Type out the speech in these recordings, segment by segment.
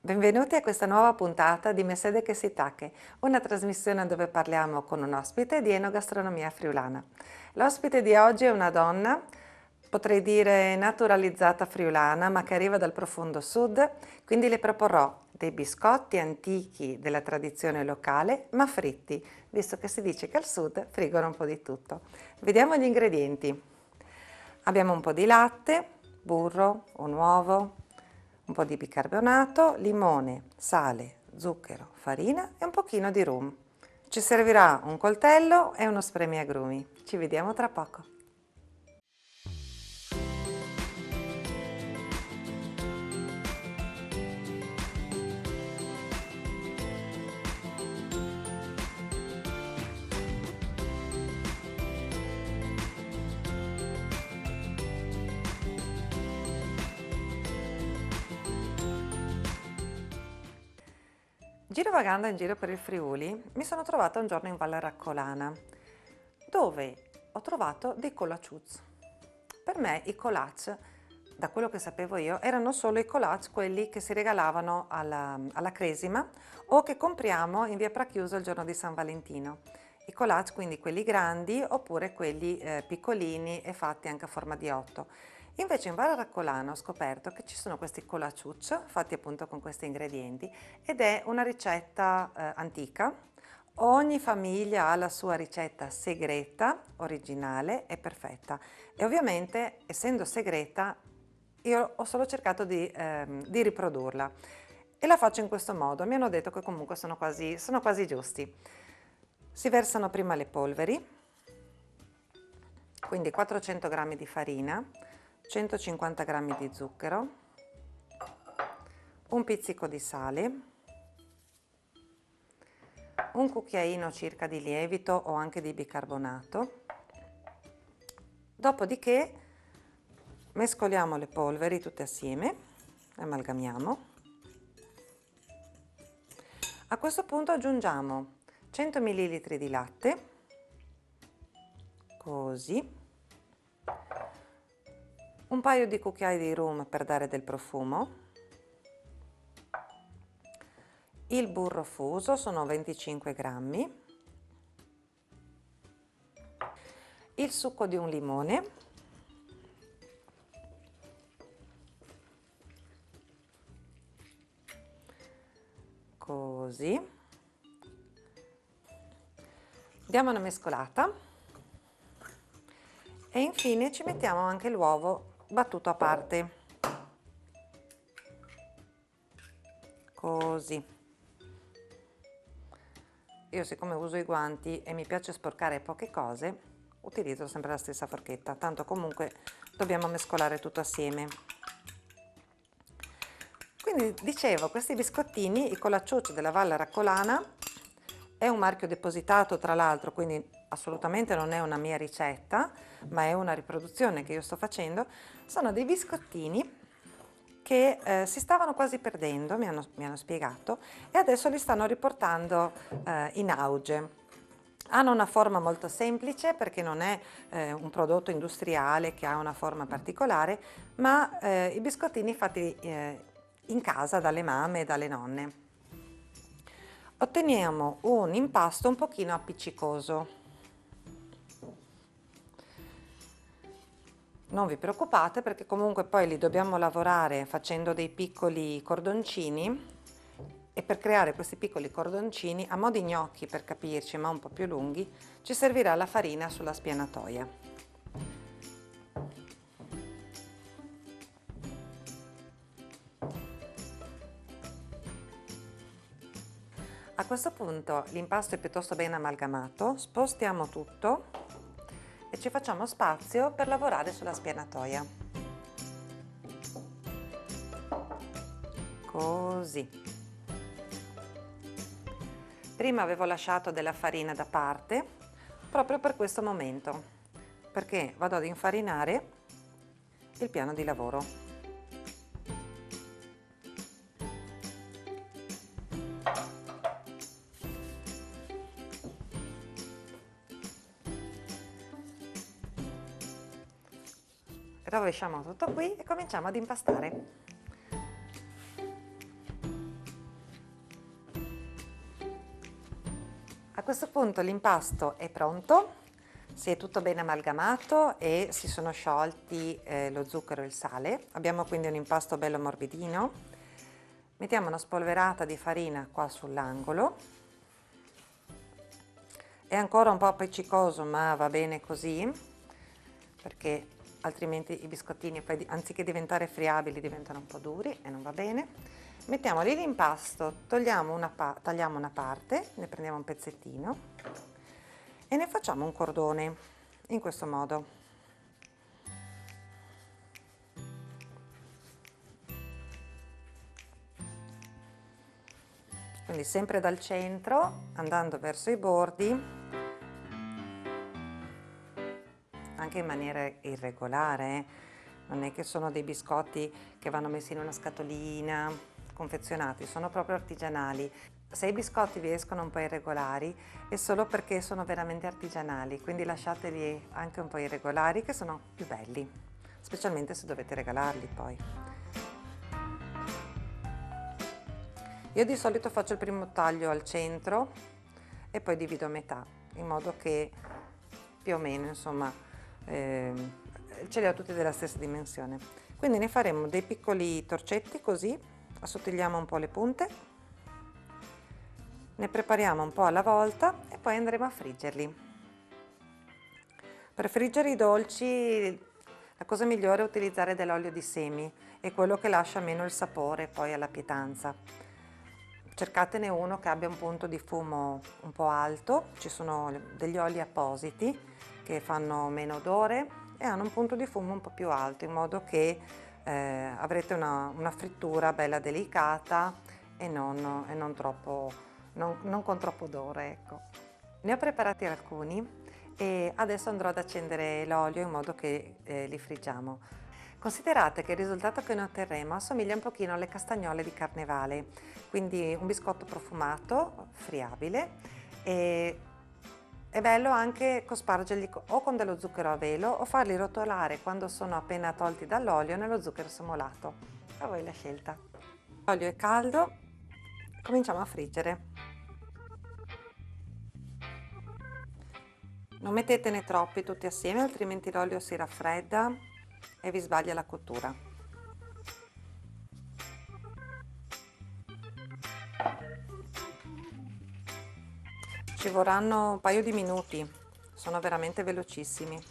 Benvenuti a questa nuova puntata di Mesede che si tacche, una trasmissione dove parliamo con un ospite di enogastronomia friulana. L'ospite di oggi è una donna, potrei dire naturalizzata friulana, ma che arriva dal profondo sud, quindi le proporrò dei biscotti antichi della tradizione locale, ma fritti, visto che si dice che al sud friggono un po' di tutto. Vediamo gli ingredienti. Abbiamo un po' di latte, burro, un uovo, un po' di bicarbonato, limone, sale, zucchero, farina e un pochino di rum. Ci servirà un coltello e uno spremiagrumi. Ci vediamo tra poco. Girovagando in giro per il Friuli, mi sono trovata un giorno in Valle Raccolana, dove ho trovato dei colacciuz. Per me i colacci, da quello che sapevo io, erano solo i colacci quelli che si regalavano alla Cresima o che compriamo in via Prachiuso il giorno di San Valentino. I colacci, quindi quelli grandi oppure quelli piccolini e fatti anche a forma di otto. Invece in Valle Raccolana ho scoperto che ci sono questi colacciucci fatti appunto con questi ingredienti ed è una ricetta antica. Ogni famiglia ha la sua ricetta segreta, originale e perfetta e ovviamente essendo segreta io ho solo cercato di riprodurla e la faccio in questo modo. Mi hanno detto che comunque sono quasi giusti. Si versano prima le polveri, quindi 400 g di farina, 150 g di zucchero, un pizzico di sale, un cucchiaino circa di lievito o anche di bicarbonato. Dopodiché mescoliamo le polveri tutte assieme, amalgamiamo. A questo punto aggiungiamo 100 ml di latte, così, un paio di cucchiai di rum per dare del profumo, il burro fuso sono 25 grammi, il succo di un limone, così, diamo una mescolata e infine ci mettiamo anche l'uovo battuto a parte, così. Io siccome uso i guanti e mi piace sporcare poche cose, utilizzo sempre la stessa forchetta, tanto comunque dobbiamo mescolare tutto assieme. Quindi dicevo, questi biscottini, i colacciucci della Valle Raccolana, è un marchio depositato tra l'altro, quindi assolutamente non è una mia ricetta, ma è una riproduzione che io sto facendo, sono dei biscottini che si stavano quasi perdendo, mi hanno spiegato, e adesso li stanno riportando in auge. Hanno una forma molto semplice perché non è un prodotto industriale che ha una forma particolare, ma i biscottini fatti in casa dalle mamme e dalle nonne. Otteniamo un impasto un pochino appiccicoso. Non vi preoccupate perché comunque poi li dobbiamo lavorare facendo dei piccoli cordoncini e per creare questi piccoli cordoncini a mo' di gnocchi per capirci, ma un po' più lunghi, ci servirà la farina sulla spianatoia. A questo punto l'impasto è piuttosto ben amalgamato, spostiamo tutto e ci facciamo spazio per lavorare sulla spianatoia. Così. Prima avevo lasciato della farina da parte proprio per questo momento, perché vado ad infarinare il piano di lavoro. Rovesciamo tutto qui e cominciamo ad impastare. A questo punto l'impasto è pronto, si è tutto bene amalgamato e si sono sciolti lo zucchero e il sale. Abbiamo quindi un impasto bello morbidino. Mettiamo una spolverata di farina qua sull'angolo. È ancora un po' appiccicoso, ma va bene così, perché altrimenti i biscottini poi anziché diventare friabili diventano un po' duri e non va bene. Mettiamo lì l'impasto, tagliamo una parte, ne prendiamo un pezzettino e ne facciamo un cordone, in questo modo. Quindi sempre dal centro, andando verso i bordi, anche in maniera irregolare, non è che sono dei biscotti che vanno messi in una scatolina, confezionati, sono proprio artigianali. Se i biscotti vi escono un po' irregolari è solo perché sono veramente artigianali, quindi lasciateli anche un po' irregolari che sono più belli, specialmente se dovete regalarli poi. Io di solito faccio il primo taglio al centro e poi divido a metà, in modo che più o meno, insomma, ce li ho tutti della stessa dimensione. Quindi ne faremo dei piccoli torcetti così, assottigliamo un po' le punte, ne prepariamo un po' alla volta e poi andremo a friggerli. Per friggere i dolci la cosa migliore è utilizzare dell'olio di semi, è quello che lascia meno il sapore poi alla pietanza. Cercatene uno che abbia un punto di fumo un po' alto, ci sono degli oli appositi che fanno meno odore e hanno un punto di fumo un po' più alto, in modo che avrete una frittura bella delicata e non con troppo odore, ecco. Ne ho preparati alcuni e adesso andrò ad accendere l'olio in modo che li friggiamo. Considerate che il risultato che ne otterremo assomiglia un pochino alle castagnole di carnevale, quindi un biscotto profumato, friabile, e è bello anche cospargerli o con dello zucchero a velo o farli rotolare quando sono appena tolti dall'olio nello zucchero semolato. A voi la scelta. L'olio è caldo, cominciamo a friggere. Non mettetene troppi tutti assieme, altrimenti l'olio si raffredda e vi sbaglia la cottura. Ci vorranno un paio di minuti, sono veramente velocissimi.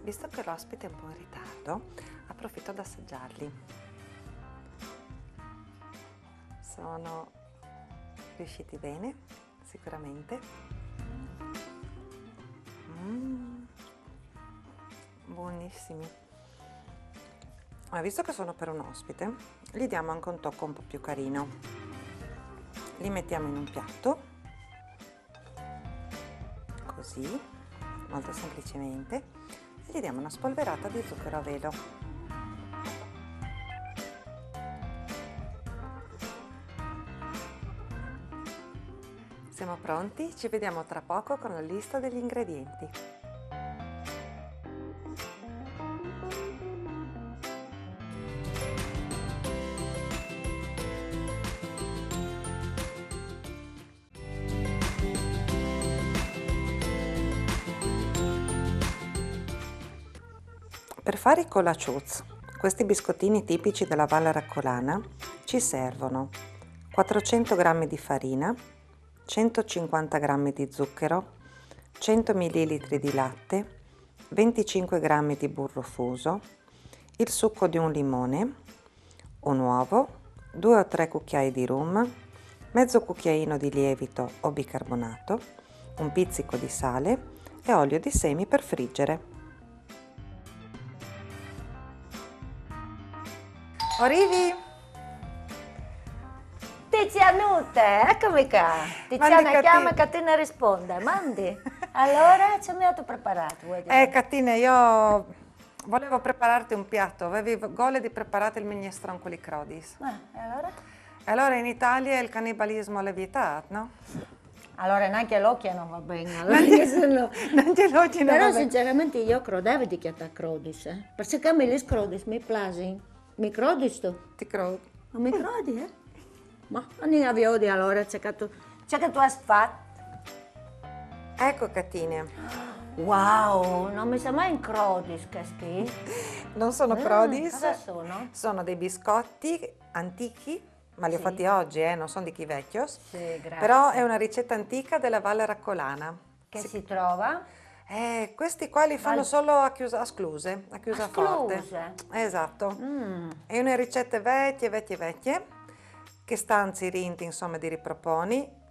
Visto che l'ospite è un po' in ritardo, approfitto ad assaggiarli. Sono riusciti bene, sicuramente. Buonissimi. Ma visto che sono per un ospite, gli diamo anche un tocco un po' più carino. Li mettiamo in un piatto, così, molto semplicemente. E gli diamo una spolverata di zucchero a velo. Siamo pronti? Ci vediamo tra poco con la lista degli ingredienti. Per fare i colacciuz, questi biscottini tipici della Valle Raccolana, ci servono 400 g di farina, 150 g di zucchero, 100 ml di latte, 25 g di burro fuso, il succo di un limone, un uovo, 2 o 3 cucchiai di rum, mezzo cucchiaino di lievito o bicarbonato, un pizzico di sale e olio di semi per friggere. Arrivi? Tizianute, eccomi qua. Tiziana chiama, Catina risponde. Mandi. Allora, ci mi hai preparato? Vuoi dire? Catina, io volevo prepararti un piatto, avevi voglia di preparare il minestrone con i crodis. E allora? Allora in Italia il cannibalismo è vietato, no? Allora neanche l'occhio non va bene, allora che sono... Neanche l'occhio non Però va bene. sinceramente io credevo di chiamare crodis, perché a me le crodis mi piace. Mi crodis tu? Ti credo. Non mi crodi, eh? Ma non ne avevo di allora, c'è che tu hai fatto. Ecco Catine, Wow, non mi sa mai in crodis, che schifo. non sono crodis, Cosa sono? sono dei biscotti antichi, ma li ho Sì. fatti oggi, non sono di chi vecchio. Sì, grazie. Però è una ricetta antica della Valle Raccolana. Che si trova? Questi qua li fanno solo a chiusa forte. Escluse? Esatto. Mm. È una ricette vecchie, che sta anzi rinti, insomma, di riproponi.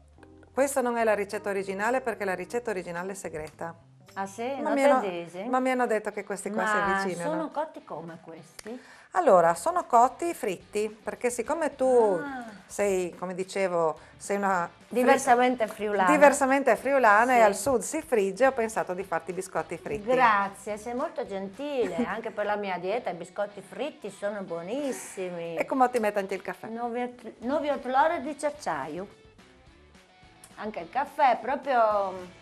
Questa non è la ricetta originale perché la ricetta originale è segreta. Ah sì? Ma Non mi te hanno, dici? ma mi hanno detto che questi qua si Ma avvicinano. sono cotti come questi? Allora, sono cotti fritti, perché siccome tu Ah. sei, come dicevo, sei una Diversamente friulana. diversamente friulana Sì. e al sud si frigge, ho pensato di farti i biscotti fritti. Grazie, sei molto gentile, anche per la mia dieta i biscotti fritti sono buonissimi. E come ti metto anche il caffè? 9 ore di acciaio. Anche il caffè proprio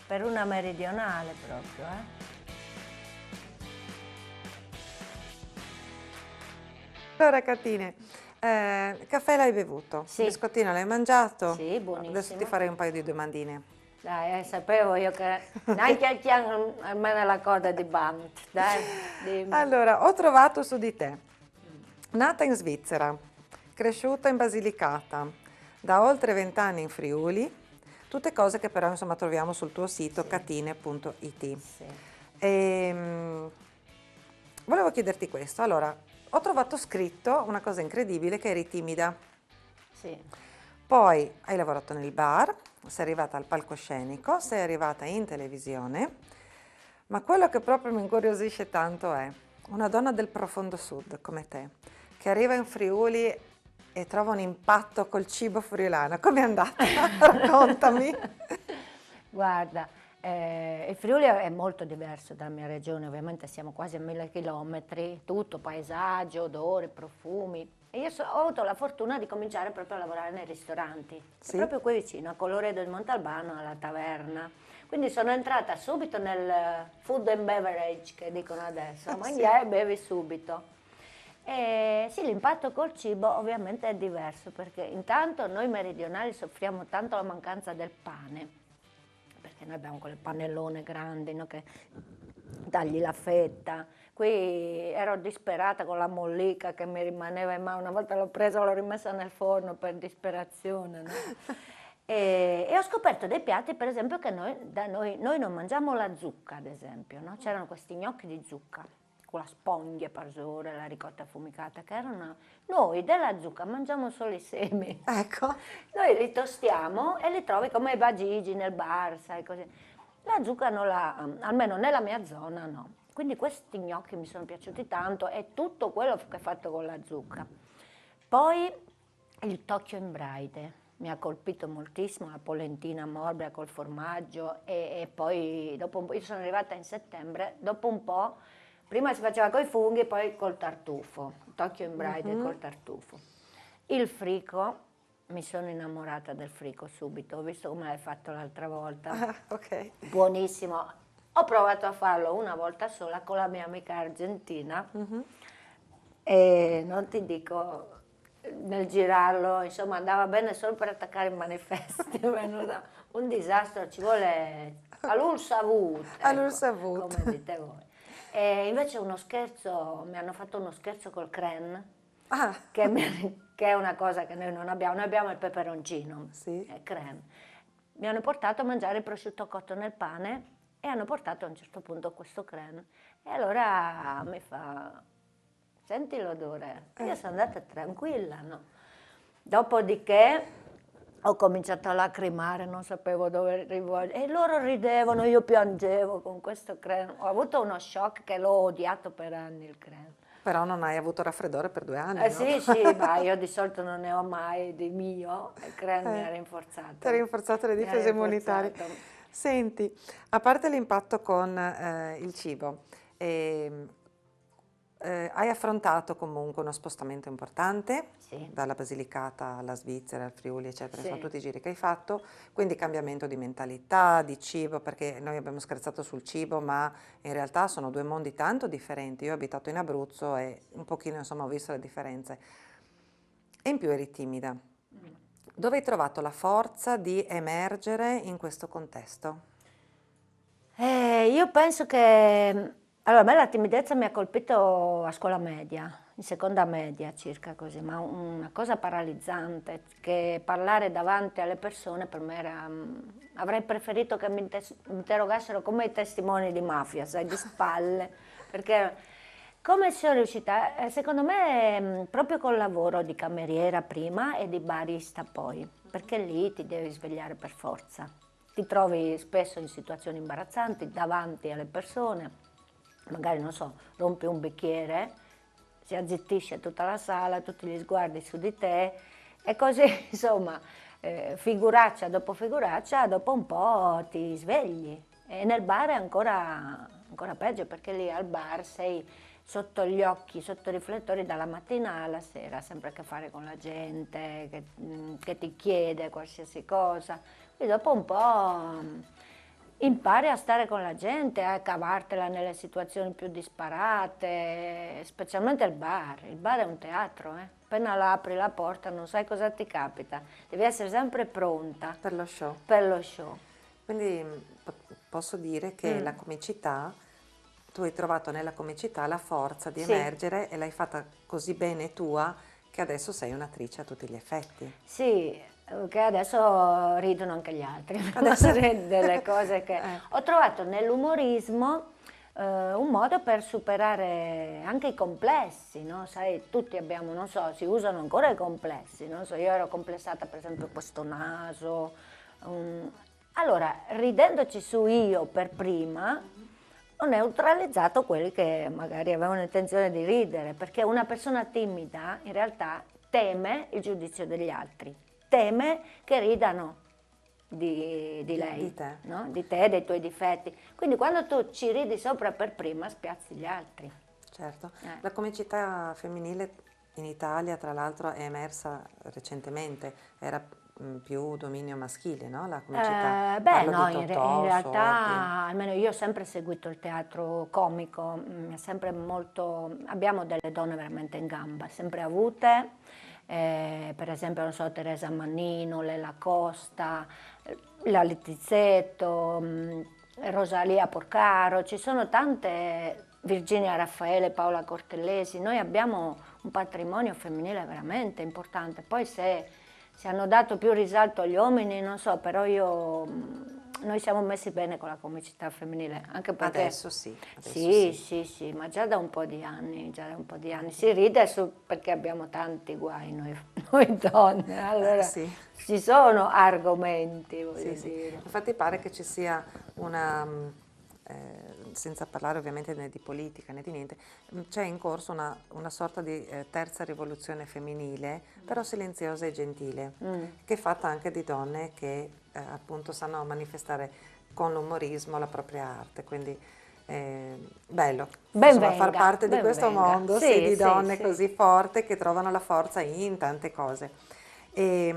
per una meridionale proprio, Allora, Catine, il caffè l'hai bevuto, Sì. il biscottino l'hai mangiato? Sì, buonissimo. Adesso ti farei un paio di domandine. Dai, sapevo io che neanche al chiang almeno la coda di Bant, dai, dimmi. Allora, ho trovato su di te, nata in Svizzera, cresciuta in Basilicata, da oltre 20 anni in Friuli, tutte cose che però insomma troviamo sul tuo sito catine.it. Sì. Volevo chiederti questo, allora, ho trovato scritto una cosa incredibile che eri timida, Sì. poi hai lavorato nel bar, sei arrivata al palcoscenico, sei arrivata in televisione, ma quello che proprio mi incuriosisce tanto è una donna del profondo sud come te, che arriva in Friuli e trova un impatto col cibo friulano. Com'è andata? Raccontami. Guarda, il Friuli è molto diverso dalla mia regione, ovviamente siamo quasi a 1000 chilometri, tutto paesaggio, odori, profumi. E io ho avuto la fortuna di cominciare proprio a lavorare nei ristoranti, Sì. proprio qui vicino, a Colloredo del Montalbano, alla taverna. Quindi sono entrata subito nel food and beverage, che dicono adesso, mangiare e bevi subito. E sì, l'impatto col cibo ovviamente è diverso, perché intanto noi meridionali soffriamo tanto la mancanza del pane, perché noi abbiamo quelle pannellone grandi, no, che tagli la fetta. Qui ero disperata con la mollica che mi rimaneva in mano, una volta l'ho presa e l'ho rimessa nel forno per disperazione, no? E ho scoperto dei piatti, per esempio, che noi non mangiamo la zucca, ad esempio, no? C'erano questi gnocchi di zucca con la spoglia parsore, la ricotta affumicata, che erano... Noi della zucca mangiamo solo i semi. Ecco. Noi li tostiamo e li trovi come i bagigi nel bar, sai così. La zucca non la, almeno nella mia zona no. Quindi questi gnocchi mi sono piaciuti tanto e tutto quello che è fatto con la zucca. Poi il toccio in braide. Mi ha colpito moltissimo la polentina morbida col formaggio e poi dopo un po', io sono arrivata in settembre, dopo un po', prima si faceva coi funghi, poi col tartufo, toccio in braide col tartufo. Il frico, mi sono innamorata del frico subito, ho visto come l'hai fatto l'altra volta. Ah, ok. Buonissimo. Ho provato a farlo una volta sola con la mia amica argentina e non ti dico, nel girarlo, insomma, andava bene solo per attaccare i manifesti, è venuto un disastro, ci vuole all'ulsavut, All'ulsavut. come dite voi. E invece uno scherzo, mi hanno fatto uno scherzo col crème, Ah, che è una cosa che noi non abbiamo, noi abbiamo il peperoncino, Sì. crème. Mi hanno portato a mangiare il prosciutto cotto nel pane e hanno portato a un certo punto questo crème. E allora mi fa, senti l'odore? Io sono andata tranquilla, no? Dopodiché ho cominciato a lacrimare, non sapevo dove rivolgere. E loro ridevano, io piangevo con questo crème. Ho avuto uno shock che l'ho odiato per anni il crème. però non hai avuto raffreddore per 2 anni, no? Sì, sì, ma io di solito non ne ho mai di mio, il crème mi ha rinforzato. Ti ha rinforzato le Mi ha difese immunitarie. rinforzato. Senti, a parte l'impatto con il cibo, hai affrontato comunque uno spostamento importante, Sì. dalla Basilicata alla Svizzera, al Friuli, eccetera, sono Sì. tutti i giri che hai fatto, quindi cambiamento di mentalità, di cibo, perché noi abbiamo scherzato sul cibo, ma in realtà sono due mondi tanto differenti. Io ho abitato in Abruzzo e un pochino, insomma, ho visto le differenze. E in più eri timida. Dove hai trovato la forza di emergere in questo contesto? Io penso che, allora, a me la timidezza mi ha colpito a scuola media, in seconda media circa così, ma una cosa paralizzante, che parlare davanti alle persone per me era, avrei preferito che mi interrogassero come i testimoni di mafia, sai, di spalle, perché come sono riuscita? Secondo me proprio col lavoro di cameriera prima e di barista poi, perché lì ti devi svegliare per forza. Ti trovi spesso in situazioni imbarazzanti davanti alle persone, magari non so, rompi un bicchiere, si azzittisce tutta la sala, tutti gli sguardi su di te e così insomma figuraccia dopo figuraccia, dopo un po' ti svegli. E nel bar è ancora peggio perché lì al bar sei sotto gli occhi, sotto i riflettori dalla mattina alla sera, sempre a che fare con la gente che ti chiede qualsiasi cosa. E dopo un po' impari a stare con la gente, a cavartela nelle situazioni più disparate, specialmente il bar. Il bar è un teatro, eh. Appena apri la porta non sai cosa ti capita, devi essere sempre pronta Per lo show. per lo show. Quindi posso dire che la comicità, tu hai trovato nella comicità la forza di Sì. emergere e l'hai fatta così bene tua che adesso sei un'attrice a tutti gli effetti. Sì, che adesso ridono anche gli altri, adesso delle cose che... Ho trovato nell'umorismo un modo per superare anche i complessi, no? Sai, tutti abbiamo, non so, si usano ancora i complessi, non so, io ero complessata per esempio questo naso. Allora, ridendoci su io per prima, ho neutralizzato quelli che magari avevano intenzione di ridere, perché una persona timida in realtà teme il giudizio degli altri, teme che ridano di lei, Di te. no? Di te, dei tuoi difetti. Quindi quando tu ci ridi sopra per prima, spiazzi gli altri. Certo. La comicità femminile in Italia, tra l'altro, è emersa recentemente, era più dominio maschile, no? La comicità. Beh, Parlo no, di in Totò, realtà, almeno io ho sempre seguito il teatro comico, mi è sempre molto, abbiamo delle donne veramente in gamba, sempre avute, per esempio, non so, Teresa Mannino, Lela Costa, la Littizzetto, Rosalia Porcaro, ci sono tante, Virginia Raffaele, Paola Cortellesi, noi abbiamo un patrimonio femminile veramente importante, poi se hanno dato più risalto agli uomini, non so, però noi siamo messi bene con la comicità femminile, anche perché... Adesso sì. Adesso Sì, sì. sì, sì, ma già da un po' di anni, già da un po' di anni. Si ride perché abbiamo tanti guai noi donne, allora Sì. ci sono argomenti, voglio Sì, sì. dire. Infatti pare che ci sia una, senza parlare ovviamente né di politica né di niente, c'è in corso una sorta di terza rivoluzione femminile, però silenziosa e gentile, che è fatta anche di donne che appunto sanno manifestare con l'umorismo la propria arte, quindi bello, Ben insomma, far venga, parte di ben questo venga. mondo, Sì, sì, di sì, donne sì. così forti che trovano la forza in tante cose. E,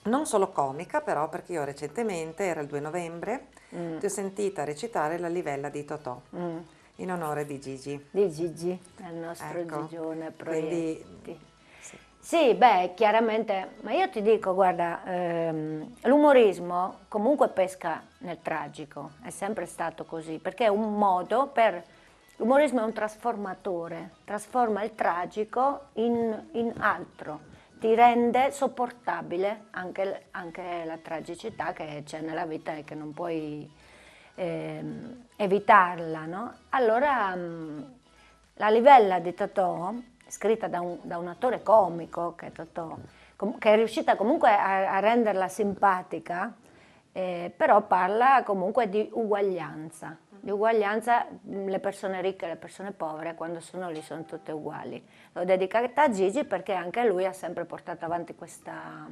non solo comica però, perché io recentemente, era il 2 novembre, ti ho sentita recitare La livella di Totò, in onore di Gigi. Di Gigi, il nostro Ecco, Gigione quindi Proietti. sì. Sì, beh, chiaramente, ma io ti dico, guarda, l'umorismo comunque pesca nel tragico, è sempre stato così, perché è un modo per... L'umorismo è un trasformatore, trasforma il tragico in altro, ti rende sopportabile anche la tragicità che c'è nella vita e che non puoi evitarla, no? Allora, La livella di Totò, scritta da un attore comico, che è Totò, che è riuscita comunque a renderla simpatica, però parla comunque di uguaglianza. Di uguaglianza, le persone ricche e le persone povere, quando sono lì, sono tutte uguali. L'ho dedicata a Gigi perché anche lui ha sempre portato avanti questa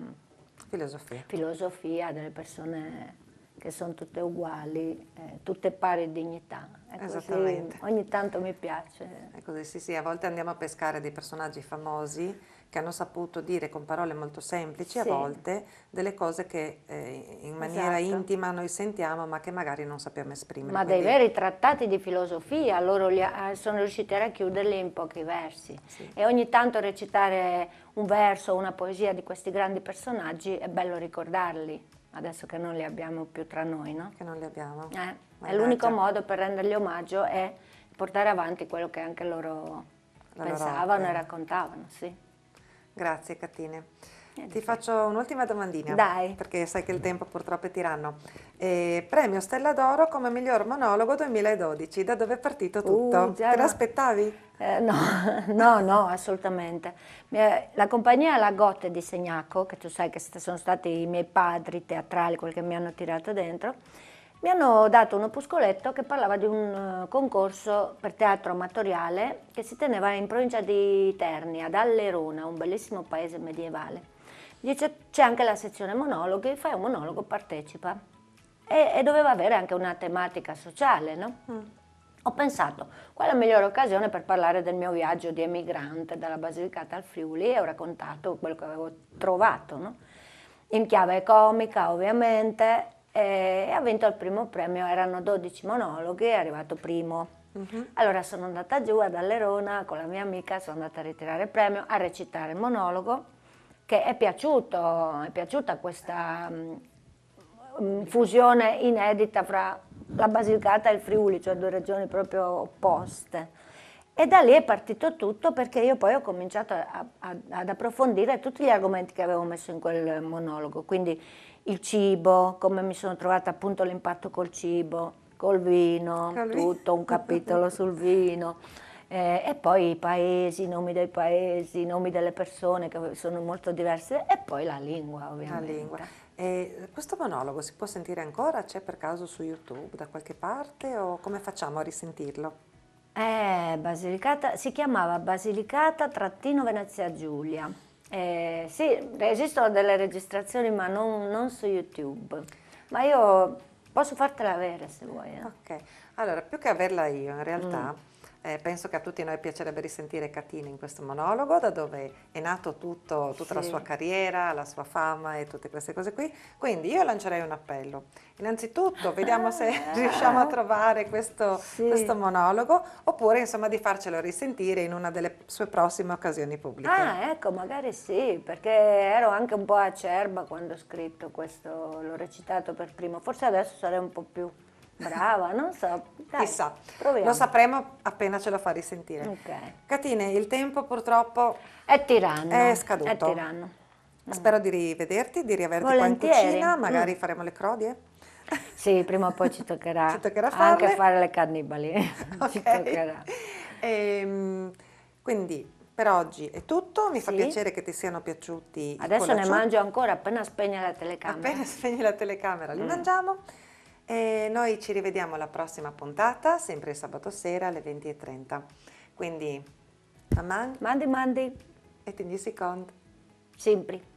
Filosofia. filosofia delle persone che sono tutte uguali, tutte pari dignità. E così Esattamente. ogni tanto mi piace. È così, sì, sì, a volte andiamo a pescare dei personaggi famosi che hanno saputo dire con parole molto semplici, a Sì. volte, delle cose che in maniera Esatto. intima noi sentiamo, ma che magari non sappiamo esprimere. Ma dei Quindi, veri trattati di filosofia, loro sono riusciti a racchiuderli in pochi versi. sì, E ogni tanto recitare un verso, una poesia di questi grandi personaggi è bello ricordarli, adesso che non li abbiamo più tra noi, no? che non li abbiamo. È l'unico Mannaggia. modo per rendergli omaggio è portare avanti quello che anche loro La loro pensavano e opera. raccontavano, sì. Grazie Catine. Niente. Ti faccio un'ultima domandina, Dai. perché sai che il tempo purtroppo è tiranno. Premio Stella d'Oro come miglior monologo 2012, da dove è partito tutto? già Te no. l'aspettavi? No, no, assolutamente. La compagnia La Gotte di Segnaco, che tu sai che sono stati i miei padri teatrali, quelli che mi hanno tirato dentro, mi hanno dato un opuscoletto che parlava di un concorso per teatro amatoriale che si teneva in provincia di Terni, ad Allerona, un bellissimo paese medievale. Dice, c'è anche la sezione monologhi, fai un monologo, partecipa. E doveva avere anche una tematica sociale, no? Ho pensato, qual è la migliore occasione per parlare del mio viaggio di emigrante dalla Basilicata al Friuli, e ho raccontato quello che avevo trovato, no? In chiave comica ovviamente, e ha vinto il primo premio, erano 12 monologhi, è arrivato primo. Allora sono andata giù ad Allerona con la mia amica, sono andata a ritirare il premio, a recitare il monologo, che è piaciuta questa fusione inedita fra la Basilicata e il Friuli, cioè due regioni proprio opposte. E da lì è partito tutto, perché io poi ho cominciato ad approfondire tutti gli argomenti che avevo messo in quel monologo, quindi il cibo, come mi sono trovata appunto l'impatto col cibo, col vino, tutto un capitolo sul vino. E poi i paesi, i nomi dei paesi, i nomi delle persone che sono molto diverse, e poi la lingua ovviamente. La lingua. E questo monologo si può sentire ancora? C'è per caso su YouTube da qualche parte o come facciamo a risentirlo? Basilicata, si chiamava Basilicata-Venezia Giulia. Sì, esistono delle registrazioni ma non su YouTube, ma io posso fartela avere se vuoi. Ok, allora più che averla io, in realtà penso che a tutti noi piacerebbe risentire Catine in questo monologo, da dove è nato tutta la Sì. sua carriera, la sua fama e tutte queste cose qui. Quindi io lancerei un appello. Innanzitutto vediamo se riusciamo a trovare questo monologo, oppure insomma di farcelo risentire in una delle sue prossime occasioni pubbliche. Ah, ecco, magari sì, perché ero anche un po' acerba quando ho scritto questo, l'ho recitato per primo, forse adesso sarei un po' più brava, non so. Dai, Chissà, proviamo. lo sapremo appena ce lo fa risentire. Ok. Catine, il tempo purtroppo È tiranno. è scaduto. È tiranno. Spero di rivederti, di riaverti qua in Volentieri. cucina, magari faremo le crodie. Sì, prima o poi ci toccherà, Ci toccherà anche farle. fare le cannibali. Ci Ok. toccherà. Quindi per oggi è tutto, mi fa Sì. piacere che ti siano piaciuti i Adesso ne colacciù. mangio ancora appena spegne la telecamera. Appena spegni la telecamera li mangiamo e noi ci rivediamo alla prossima puntata, sempre il sabato sera alle 20:30. Quindi, aman Mandi, e 10 secondi. sempre.